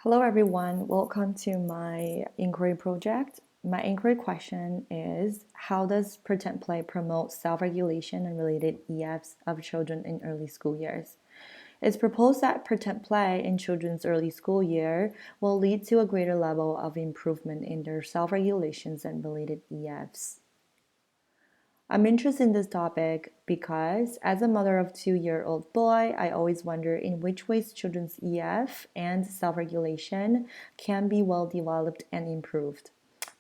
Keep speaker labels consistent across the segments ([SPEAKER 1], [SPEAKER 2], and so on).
[SPEAKER 1] Hello everyone, welcome to my inquiry project. My inquiry question is, how does pretend play promote self-regulation and related EFs of children in early school years? It's proposed that pretend play in children's early school year will lead to a greater level of improvement in their self-regulations and related EFs. I'm interested in this topic because, as a mother of a 2-year-old boy, I always wonder in which ways children's EF and self regulation can be well developed and improved.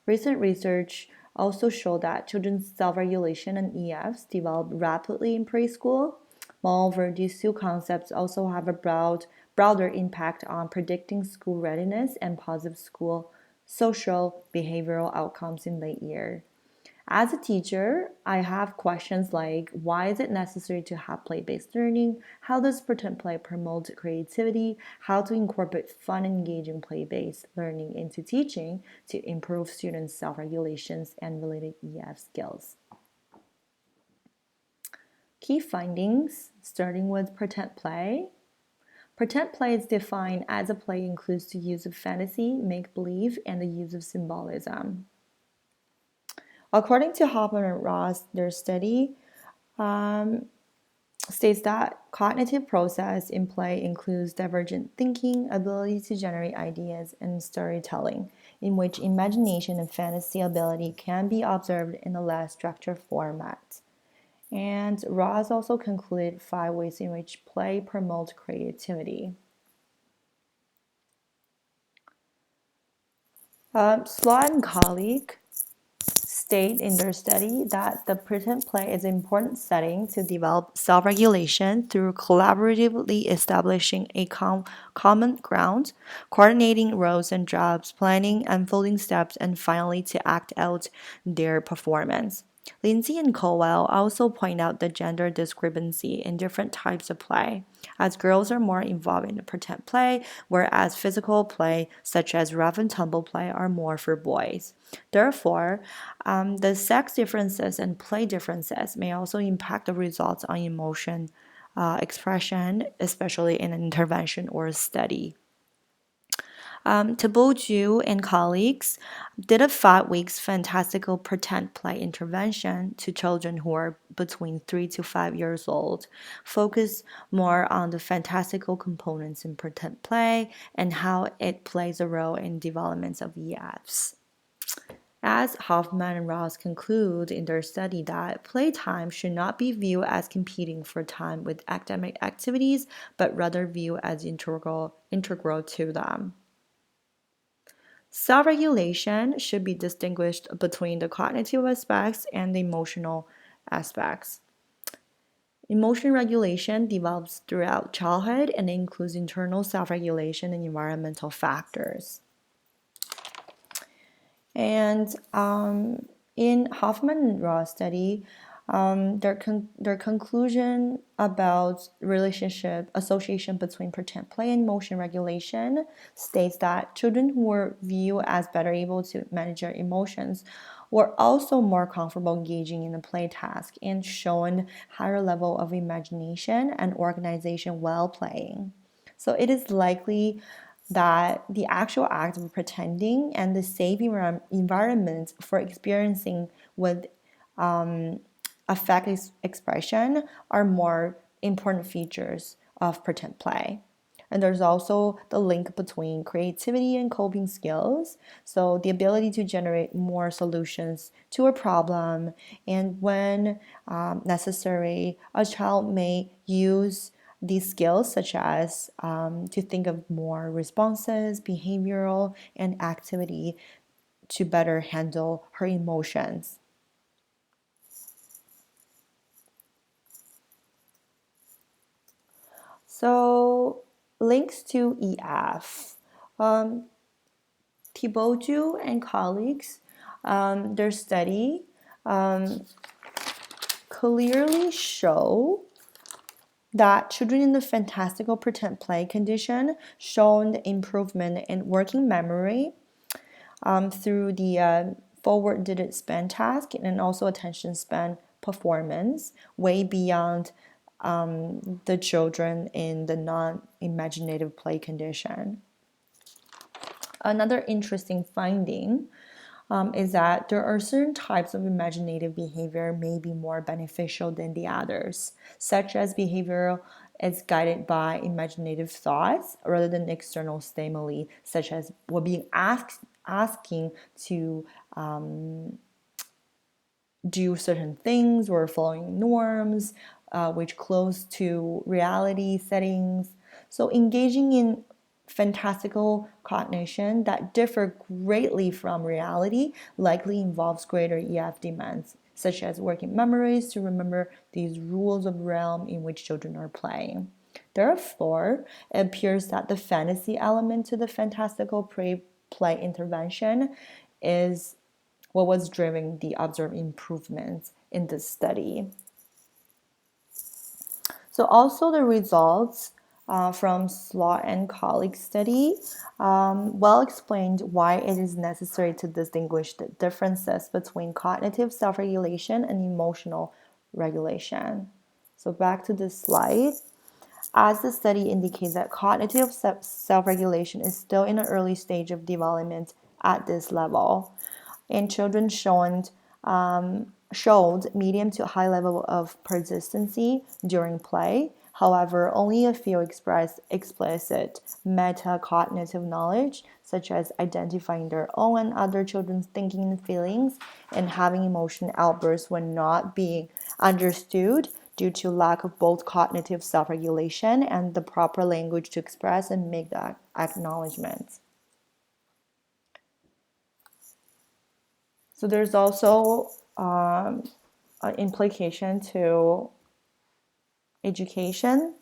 [SPEAKER 1] Recent research also showed that children's self regulation and EFs develop rapidly in preschool. Moreover, these two concepts also have a broader impact on predicting school readiness and positive school social behavioral outcomes in late year. As a teacher, I have questions like, why is it necessary to have play-based learning? How does pretend play promote creativity? How to incorporate fun and engaging play-based learning into teaching to improve students' self-regulations and related EF skills? Key findings, starting with pretend play. Pretend play is defined as a play includes the use of fantasy, make-believe, and the use of symbolism. According to Hoffman and Ross, their study states that cognitive process in play includes divergent thinking, ability to generate ideas, and storytelling, in which imagination and fantasy ability can be observed in a less structured format. And Ross also concluded 5 ways in which play promotes creativity. Slot and colleague state in their study that the pretend play is an important setting to develop self-regulation through collaboratively establishing a common ground, coordinating roles and jobs, planning unfolding steps, and finally to act out their performance. Lindsay and Colwell also point out the gender discrepancy in different types of play, as girls are more involved in the pretend play, whereas physical play, such as rough and tumble play, are more for boys. Therefore, the sex differences and play differences may also impact the results on emotion expression, especially in an intervention or a study. Taboju and colleagues did a 5 weeks fantastical pretend play intervention to children who are between 3 to 5 years old, focus more on the fantastical components in pretend play and how it plays a role in developments of EFs. As Hoffman and Ross conclude in their study that playtime should not be viewed as competing for time with academic activities, but rather viewed as integral to them. Self-regulation should be distinguished between the cognitive aspects and the emotional aspects. Emotion regulation develops throughout childhood and includes internal self-regulation and environmental factors. And in Hoffman and Ross study, their conclusion about relationship association between pretend play and motion regulation states that children who were viewed as better able to manage their emotions were also more comfortable engaging in the play task and shown higher level of imagination and organization while playing. So it is likely that the actual act of pretending and the safe environment for experiencing with affect expression are more important features of pretend play. And there's also the link between creativity and coping skills. So, the ability to generate more solutions to a problem, and when necessary, a child may use these skills, such as to think of more responses, behavioral, and activity to better handle her emotions. So, links to EF. Um, Thibaudjou and colleagues, their study clearly show that children in the fantastical pretend play condition shown improvement in working memory through the forward digit span task and also attention span performance way beyond the children in the non-imaginative play condition. Another interesting finding is that there are certain types of imaginative behavior may be more beneficial than the others, such as behavior is guided by imaginative thoughts rather than external stimuli, such as we're being asking to do certain things or following norms, which close to reality settings. So engaging in fantastical cognition that differ greatly from reality likely involves greater EF demands, such as working memories to remember these rules of realm in which children are playing. Therefore, it appears that the fantasy element to the fantastical play intervention is what was driving the observed improvements in this study. So also the results from Slot and colleagues study well explained why it is necessary to distinguish the differences between cognitive self-regulation and emotional regulation. So back to this slide. As the study indicates that cognitive self-regulation is still in an early stage of development at this level, and children showed medium to high level of persistency during play. However, only a few expressed explicit metacognitive knowledge, such as identifying their own and other children's thinking and feelings, and having emotion outbursts when not being understood due to lack of both cognitive self-regulation and the proper language to express and make the acknowledgments. So there's also an implication to education.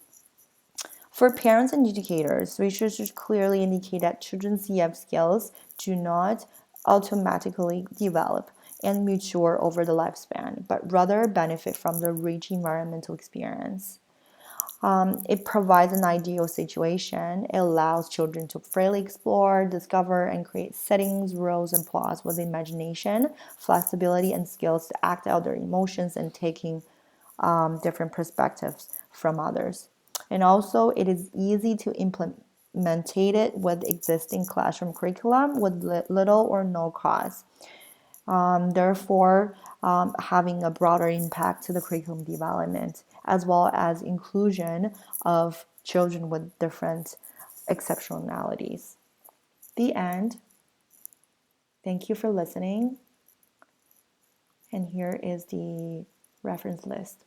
[SPEAKER 1] For parents and educators, research clearly indicate that children's EF skills do not automatically develop and mature over the lifespan, but rather benefit from the rich environmental experience. It provides an ideal situation. It allows children to freely explore, discover, and create settings, roles, and plots with imagination, flexibility, and skills to act out their emotions and taking different perspectives from others. And also, it is easy to implement it with existing classroom curriculum with little or no cost. Therefore, having a broader impact to the curriculum development, as well as inclusion of children with different exceptionalities. The end. Thank you for listening. And here is the reference list.